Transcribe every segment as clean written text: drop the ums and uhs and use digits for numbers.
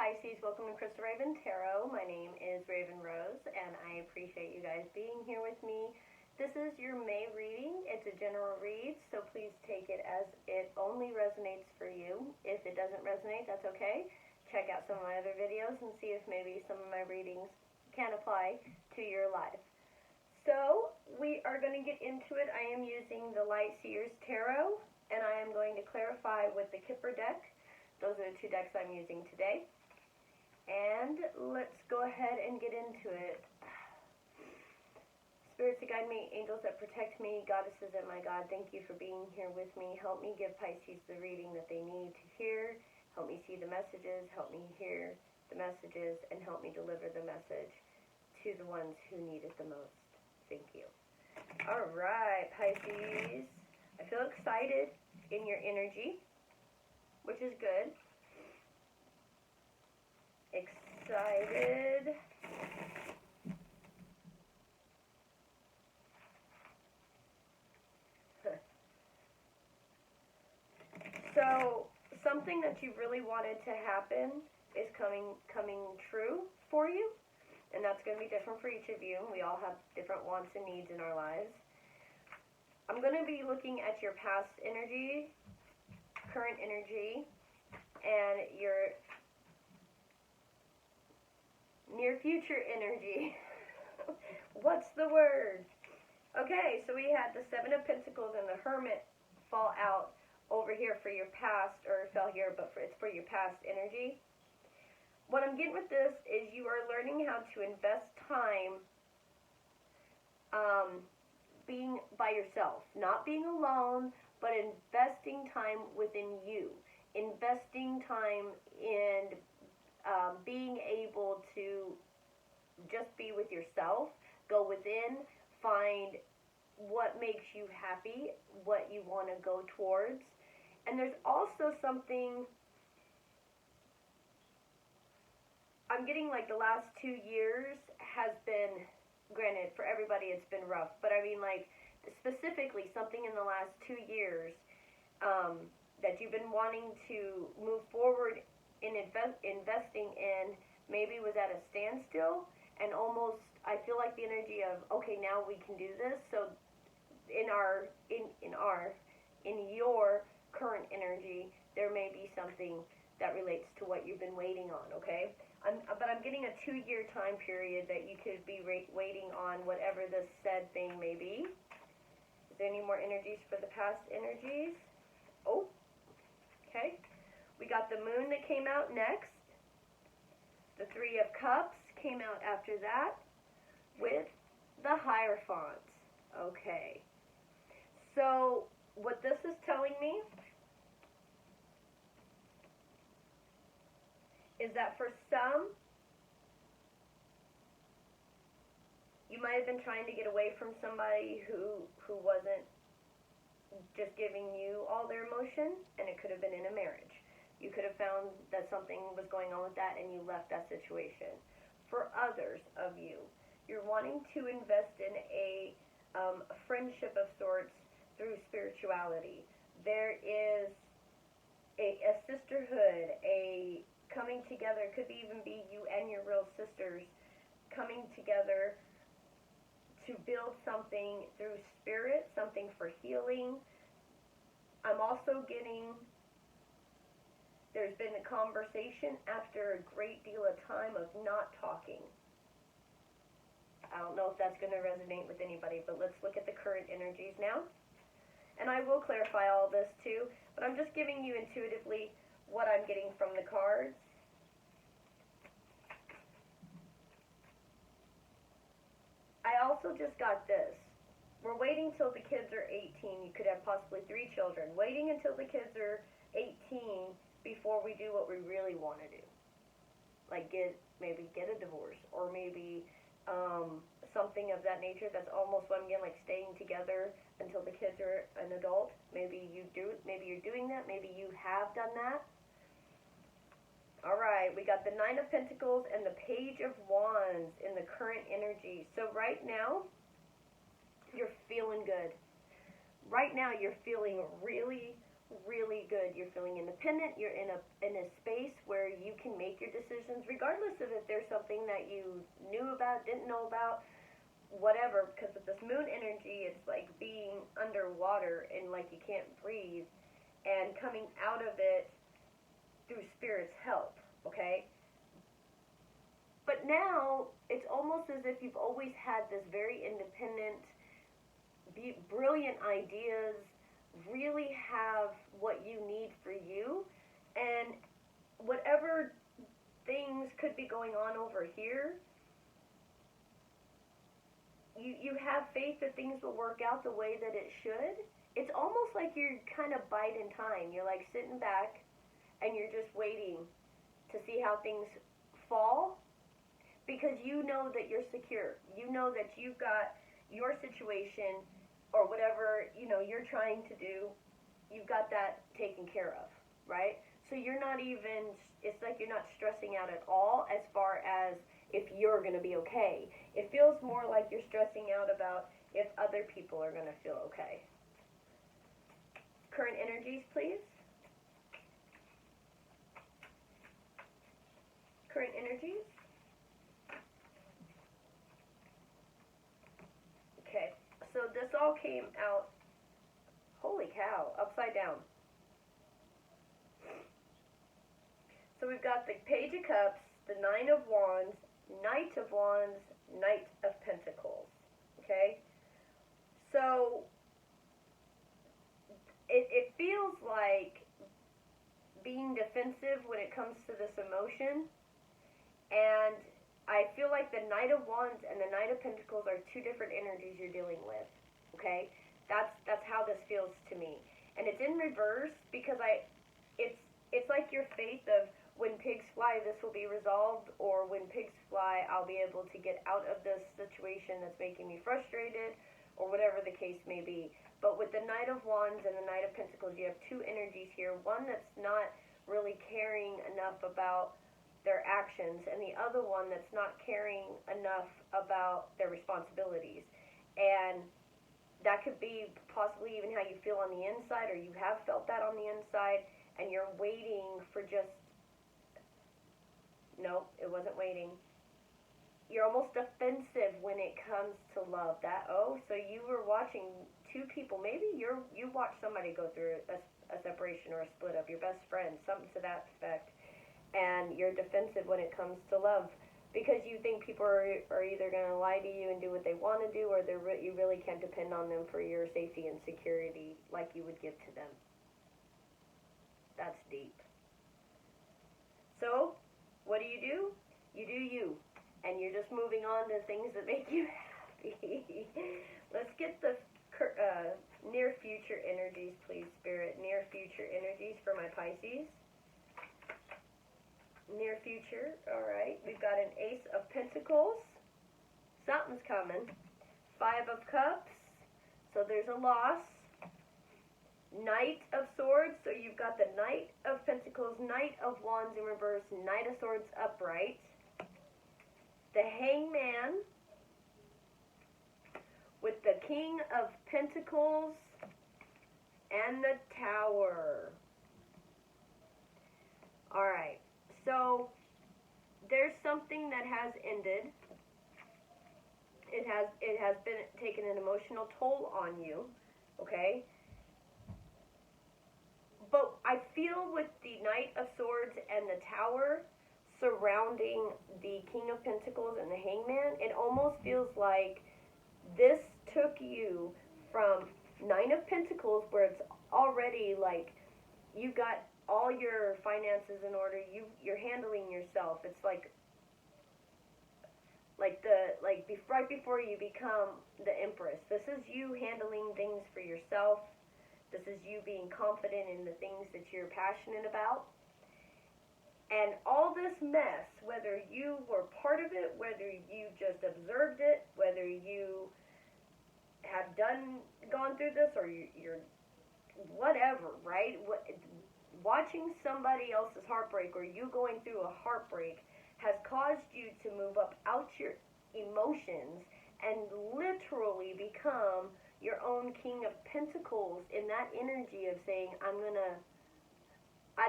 Pisces, welcome to Crystal Raven Tarot. My name is Raven Rose, and I appreciate you guys being here with me. This is your May reading. It's a general read, so please take it as it only resonates for you. If it doesn't resonate, that's okay. Check out some of my other videos and see if maybe some of my readings can apply to your life. So, we are going to get into it. I am using the Light Seers Tarot, and I am going to clarify with the Kipper deck. Those are the two decks I'm using today. And let's go ahead and get into it. Spirits that guide me, angels that protect me, goddesses and my God, thank you for being here with me. Help me give Pisces the reading that they need to hear. Help me see the messages, help me hear the messages, and help me deliver the message to the ones who need it the most. Thank you. Alright, Pisces. I feel excited in your energy, which is good. Excited. So, something that you really wanted to happen is coming true for you, and that's going to be different for each of you. We all have different wants and needs in our lives. I'm going to be looking at your past energy, current energy, and your near future energy. What's the word? Okay, so we had the Seven of Pentacles and the Hermit fall out over here for your past, or fell here, but it's for your past energy. What I'm getting with this is you are learning how to invest time being by yourself, not being alone, but investing time within you, investing time in being able to just be with yourself, go within, find what makes you happy, what you want to go towards. And there's also something, I'm getting like the last 2 years has been, granted for everybody it's been rough, but I mean like specifically something in the last 2 years that you've been wanting to move forward in investing in, maybe was at a standstill, and almost I feel like the energy of, okay, now we can do this. So in your current energy, there may be something that relates to what you've been waiting on, okay? But I'm getting a 2-year time period that you could be waiting on whatever this said thing may be. Is there any more energies for the past energies? Oh, okay. We got the Moon that came out next. The Three of Cups came out after that with the Hierophant. Okay. So what this is telling me is that for some, you might have been trying to get away from somebody who wasn't just giving you all their emotion, and it could have been in a marriage. You could have found that something was going on with that and you left that situation. For others of you, you're wanting to invest in a friendship of sorts through spirituality. There is a sisterhood, a coming together. It could even be you and your real sisters coming together to build something through spirit, something for healing. I'm also getting, there's been a conversation after a great deal of time of not talking. I don't know if that's going to resonate with anybody, but let's look at the current energies now. And I will clarify all this too, but I'm just giving you intuitively what I'm getting from the cards. I also just got this. We're waiting till the kids are 18. You could have possibly 3 children. Waiting until the kids are 18 before we do what we really want to do. Like maybe get a divorce, or maybe something of that nature. That's almost what I'm getting, like staying together until the kids are an adult. Maybe you're doing that. Maybe you have done that. Alright, we got the Nine of Pentacles and the Page of Wands in the current energy. So right now, you're feeling good. Right now, you're feeling really, really good. You're feeling independent. You're in a space where you can make your decisions regardless of if there's something that you knew about, didn't know about, whatever. Because with this moon energy, it's like being underwater and like you can't breathe, and coming out of it through spirit's help, okay? But now it's almost as if you've always had this very independent, brilliant ideas, really have what you need for you, and whatever things could be going on over here, you have faith that things will work out the way that it should. It's almost like you're kind of biding time. You're like sitting back and you're just waiting to see how things fall, because you know that you're secure. You know that you've got your situation or whatever, you're trying to do, you've got that taken care of, right? So you're not even, it's like you're not stressing out at all as far as if you're going to be okay. It feels more like you're stressing out about if other people are going to feel okay. Current energies, please. Current energies. Okay, so this all came out, holy cow, upside down. So we've got the Page of Cups, the Nine of Wands, Knight of Wands, Knight of Pentacles, okay? So it feels like being defensive when it comes to this emotion, and I feel like the Knight of Wands and the Knight of Pentacles are two different energies you're dealing with, okay? That's how this feels to me. And it's in reverse because it's like your faith of when pigs fly, this will be resolved, or when pigs fly, I'll be able to get out of this situation that's making me frustrated, or whatever the case may be. But with the Knight of Wands and the Knight of Pentacles, you have two energies here. One that's not really caring enough about their actions, and the other one that's not caring enough about their responsibilities. And that could be possibly even how you feel on the inside, or you have felt that on the inside, and you're waiting for just, no, it wasn't waiting. You're almost defensive when it comes to love. So you were watching two people, maybe you watched somebody go through a separation or a split up, your best friend, something to that effect, and you're defensive when it comes to love because you think people are either going to lie to you and do what they want to do, or you really can't depend on them for your safety and security like you would give to them. That's deep. So what do? You do you, and you're just moving on to things that make you happy. Let's get the near future energies, please, Spirit. Near future energies for my Pisces. Near future, all right. We've got an Ace of Pentacles. Something's coming. Five of Cups. So there's a loss. Knight of Swords. So you've got the Knight of Pentacles, Knight of Wands in reverse, Knight of Swords upright. The Hangman with the King of Pentacles and the Tower. All right. So there's something that has ended. It has been taken an emotional toll on you, okay? But I feel with the Knight of Swords and the Tower surrounding the King of Pentacles and the Hangman, it almost feels like this took you from Nine of Pentacles, where it's already like you got all your finances in order, you're handling yourself. It's like right before you become the Empress. This is you handling things for yourself. This is you being confident in the things that you're passionate about. And all this mess, whether you were part of it, whether you just observed it, whether you have gone through this, or you're whatever, right? Watching somebody else's heartbreak, or you going through a heartbreak, has caused you to move up out your emotions and literally become your own King of Pentacles in that energy of saying, I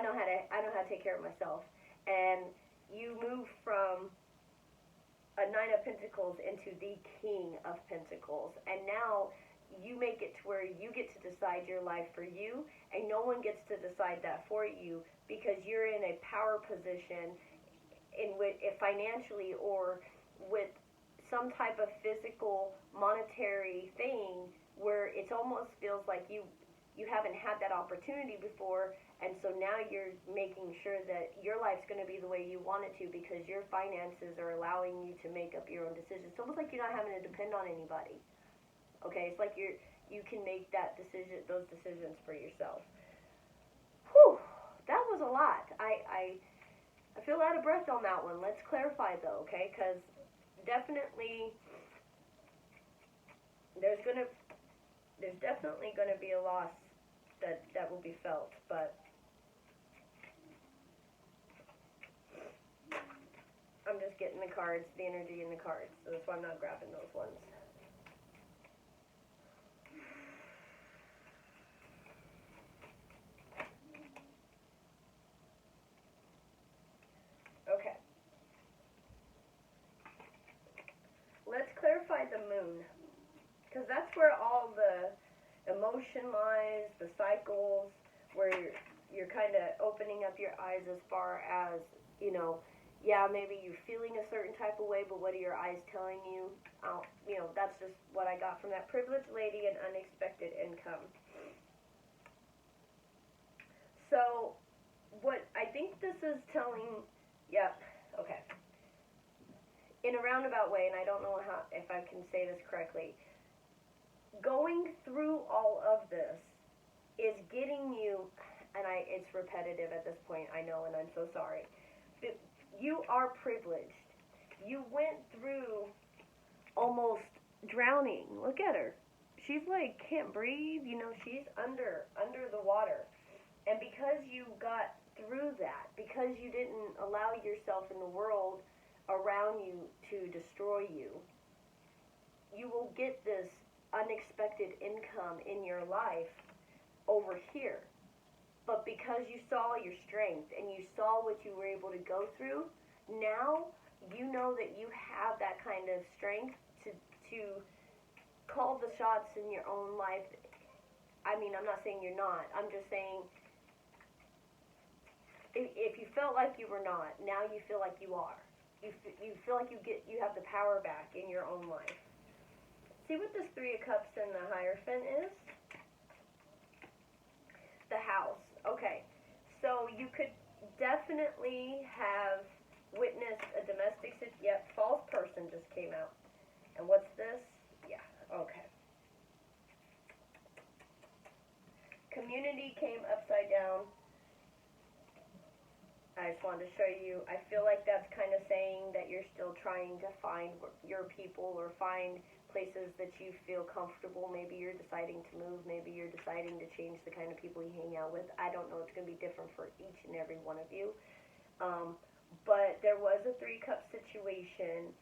know how to take care of myself. And you move from a Nine of Pentacles into the King of Pentacles. And now you make it to where you get to decide your life for you, and no one gets to decide that for you, because you're in a power position in which, if financially or with some type of physical monetary thing, where it almost feels like you haven't had that opportunity before, and so now you're making sure that your life's going to be the way you want it to, because your finances are allowing you to make up your own decisions. It's almost like you're not having to depend on anybody. Okay, it's like you can make those decisions for yourself. Whew, that was a lot. I feel out of breath on that one. Let's clarify though, okay? Because definitely there's definitely gonna be a loss that will be felt, but I'm just getting the cards, the energy in the cards, so that's why I'm not grabbing those ones. Okay. Let's clarify the moon, because that's where all the emotion lies, the cycles, where you're kind of opening up your eyes as far as, yeah, maybe you're feeling a certain type of way, but what are your eyes telling you? That's just what I got from that privileged lady and unexpected income. So, what I think this is telling, yep, okay. In a roundabout way, and I don't know if I can say this correctly, going through all of this is getting you, and it's repetitive at this point, I know, and I'm so sorry. But you are privileged. You went through almost drowning. Look at her. She's like, can't breathe, she's under the water. And because you got through that, because you didn't allow yourself in the world around you to destroy you, you will get this unexpected income in your life over here. But because you saw your strength and you saw what you were able to go through, now you know that you have that kind of strength to call the shots in your own life. I mean, I'm not saying you're not. I'm just saying, if you felt like you were not, now you feel like you are. You feel like you have the power back in your own life. See what this Three of Cups and the Hierophant is? The House. Okay. So you could definitely have witnessed a domestic situation. Yep, false person just came out. And what's this? Yeah, okay. Community came upside down. I just wanted to show you, I feel like that's kind of saying that you're still trying to find your people or find places that you feel comfortable. Maybe you're deciding to move. Maybe you're deciding to change the kind of people you hang out with. I don't know. It's going to be different for each and every one of you. But there was a Three-Cup situation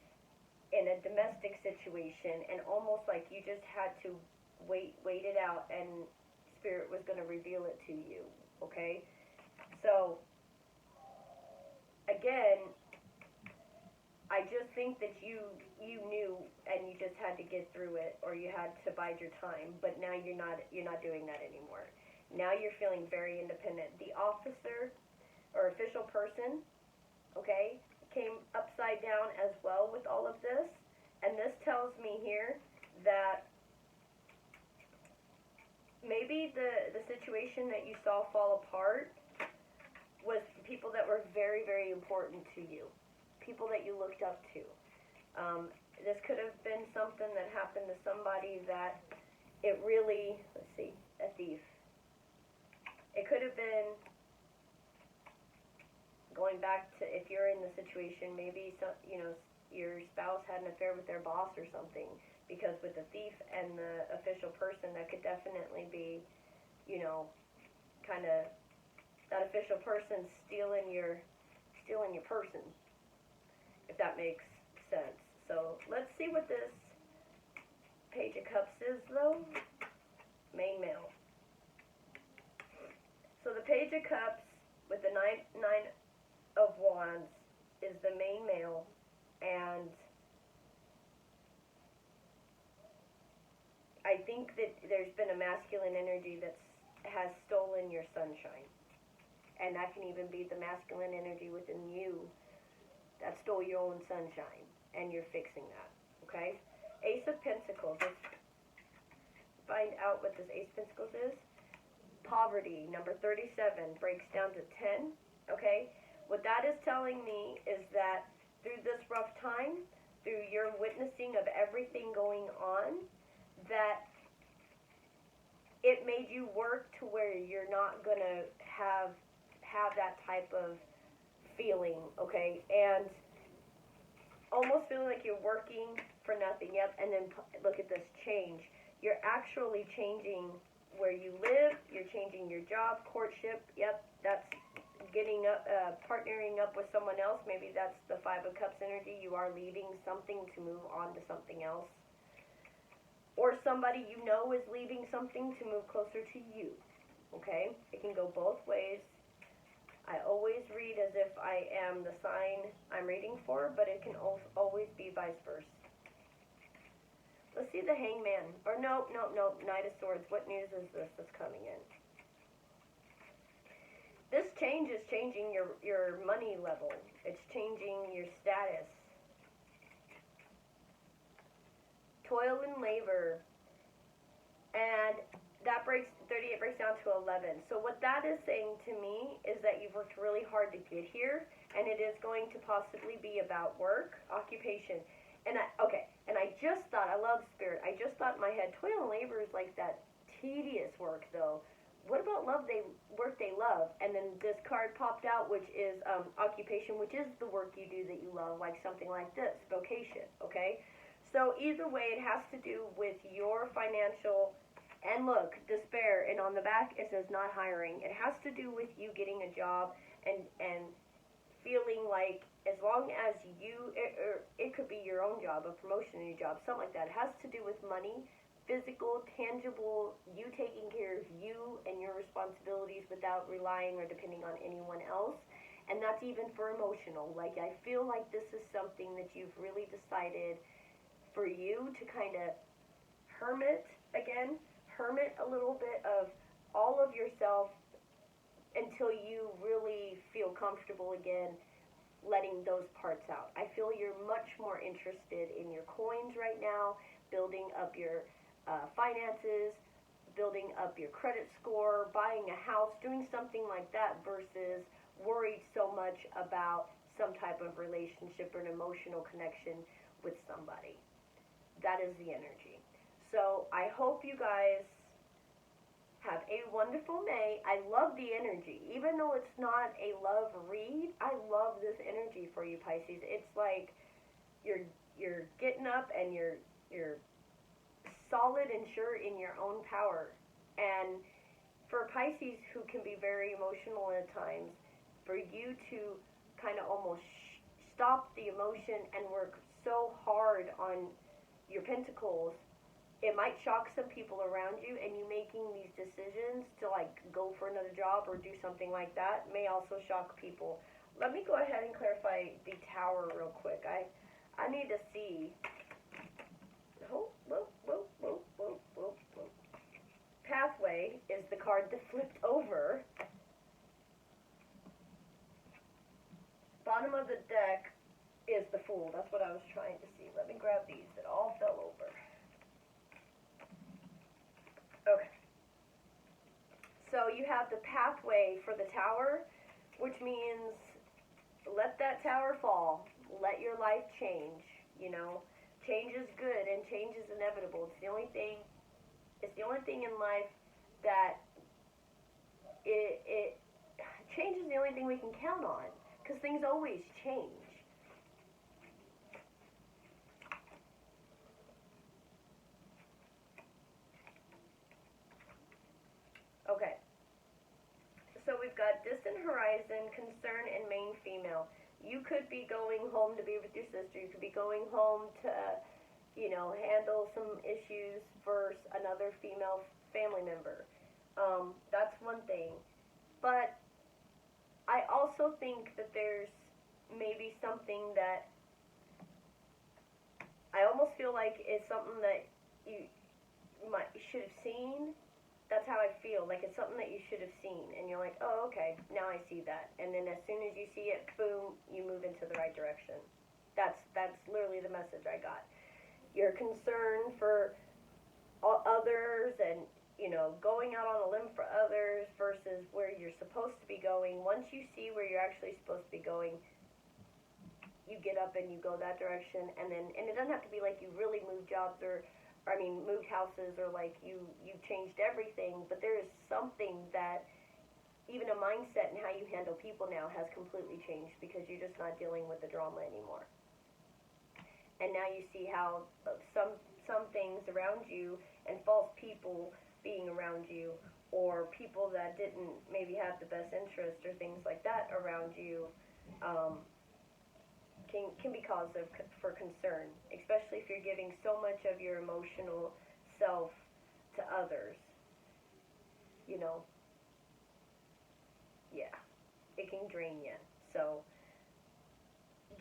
in a domestic situation, and almost like you just had to wait it out, and Spirit was going to reveal it to you, okay? So, again, I just think that you knew, and you just had to get through it, or you had to bide your time. But now you're not doing that anymore. Now you're feeling very independent. The officer or official person, okay, came upside down as well with all of this, and this tells me here that maybe the situation that you saw fall apart was people that were very, very important to you. People that you looked up to. This could have been something that happened to somebody that it really, let's see, a thief. It could have been going back to, if you're in the situation, maybe your spouse had an affair with their boss or something. Because with the thief and the official person, that could definitely be, kind of that official person stealing your person, if that makes sense. So let's see what this Page of Cups is, though? Main male. So the Page of Cups with the nine of Wands is the main male, and I think that there's been a masculine energy that has stolen your sunshine. And that can even be the masculine energy within you that stole your own sunshine. And you're fixing that. Okay? Ace of Pentacles. Let's find out what this Ace of Pentacles is. Poverty, number 37, breaks down to 10. Okay? What that is telling me is that through this rough time, through your witnessing of everything going on, that it made you work to where you're not going to have that type of feeling, okay? And almost feeling like you're working for nothing. Yep, and then look at this change. You're actually changing where you live. You're changing your job, courtship. Yep, that's getting up, partnering up with someone else. Maybe that's the Five of Cups energy. You are leaving something to move on to something else. Or somebody you know is leaving something to move closer to you. Okay? It can go both ways. I always read as if I am the sign I'm reading for, but it can always be vice versa. Let's see the Hangman. Or nope, Knight of Swords. What news is this that's coming in? This change is changing your money level. It's changing your status. Toil and labor. And that 38 breaks down to 11. So what that is saying to me is that you've worked really hard to get here, and it is going to possibly be about work, occupation. And I just thought, I love spirit, I just thought in my head, toil and labor is like that tedious work, though. What about work they love? And then this card popped out, which is occupation, which is the work you do that you love, like something like this, vocation, okay? So either way, it has to do with your financial. And look, despair, and on the back it says not hiring. It has to do with you getting a job and feeling like as long as it could be your own job, a promotion in your job, something like that. It has to do with money, physical, tangible, you taking care of you and your responsibilities without relying or depending on anyone else. And that's even for emotional. Like, I feel like this is something that you've really decided for you to kind of hermit a little bit of all of yourself until you really feel comfortable again letting those parts out. I feel you're much more interested in your coins right now, building up your finances, building up your credit score, buying a house, doing something like that versus worried so much about some type of relationship or an emotional connection with somebody. That is the energy. So I hope you guys have a wonderful May. I love the energy. Even though it's not a love read, I love this energy for you, Pisces. It's like you're getting up and you're solid and sure in your own power. And for Pisces, who can be very emotional at times, for you to kind of almost stop the emotion and work so hard on your Pentacles, it might shock some people around you, and you making these decisions to like go for another job or do something like that may also shock people. Let me go ahead and clarify the Tower real quick. I need to see. Whoa. Pathway is the card that flipped over. Bottom of the deck is the Fool. That's what I was trying to see. Let me grab these that all fell over. Okay. So you have the Pathway for the Tower, which means let that tower fall. Let your life change, you know. Change is good and change is inevitable. It's the only thing in life that change is the only thing we can count on, because things always change. Okay. So we've got distant horizon, concern, and main female. You could be going home to be with your sister. You could be going home to handle some issues versus another female family member. That's one thing. But I also think that there's maybe something that I almost feel like it's something that you should have seen. That's how I feel. Like it's something that you should have seen, and you're like, oh, okay, now I see that. And then as soon as you see it, boom, you move into the right direction. That's literally the message I got. Your concern for others and going out on a limb for others versus where you're supposed to be going. Once you see where you're actually supposed to be going, you get up and you go that direction, and it doesn't have to be like you really moved jobs or moved houses or like you changed everything, but there is something that even a mindset and how you handle people now has completely changed because you're just not dealing with the drama anymore. And now you see how some things around you and false people being around you or people that didn't maybe have the best interest or things like that around you can be cause for concern, especially if you're giving so much of your emotional self to others. Yeah, it can drain you. So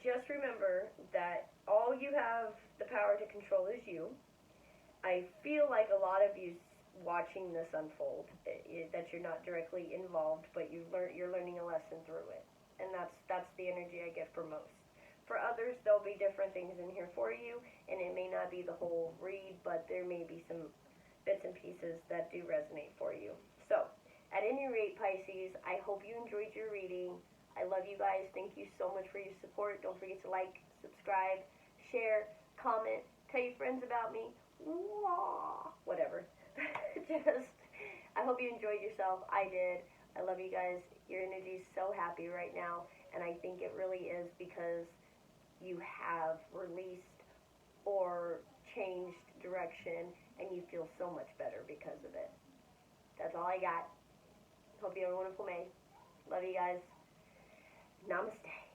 just remember that all you have the power to control is you. I feel like a lot of you watching this unfold, that you're not directly involved, but you're learning a lesson through it, and that's the energy I get for most. For others, there'll be different things in here for you, and it may not be the whole read, but there may be some bits and pieces that do resonate for you. So, at any rate, Pisces, I hope you enjoyed your reading. I love you guys. Thank you so much for your support. Don't forget to like, subscribe, share, comment, tell your friends about me. Whatever. I hope you enjoyed yourself. I did. I love you guys. Your energy is so happy right now, and I think it really is because you have released or changed direction, and you feel so much better because of it. That's all I got. Hope you have a wonderful May. Love you guys. Namaste.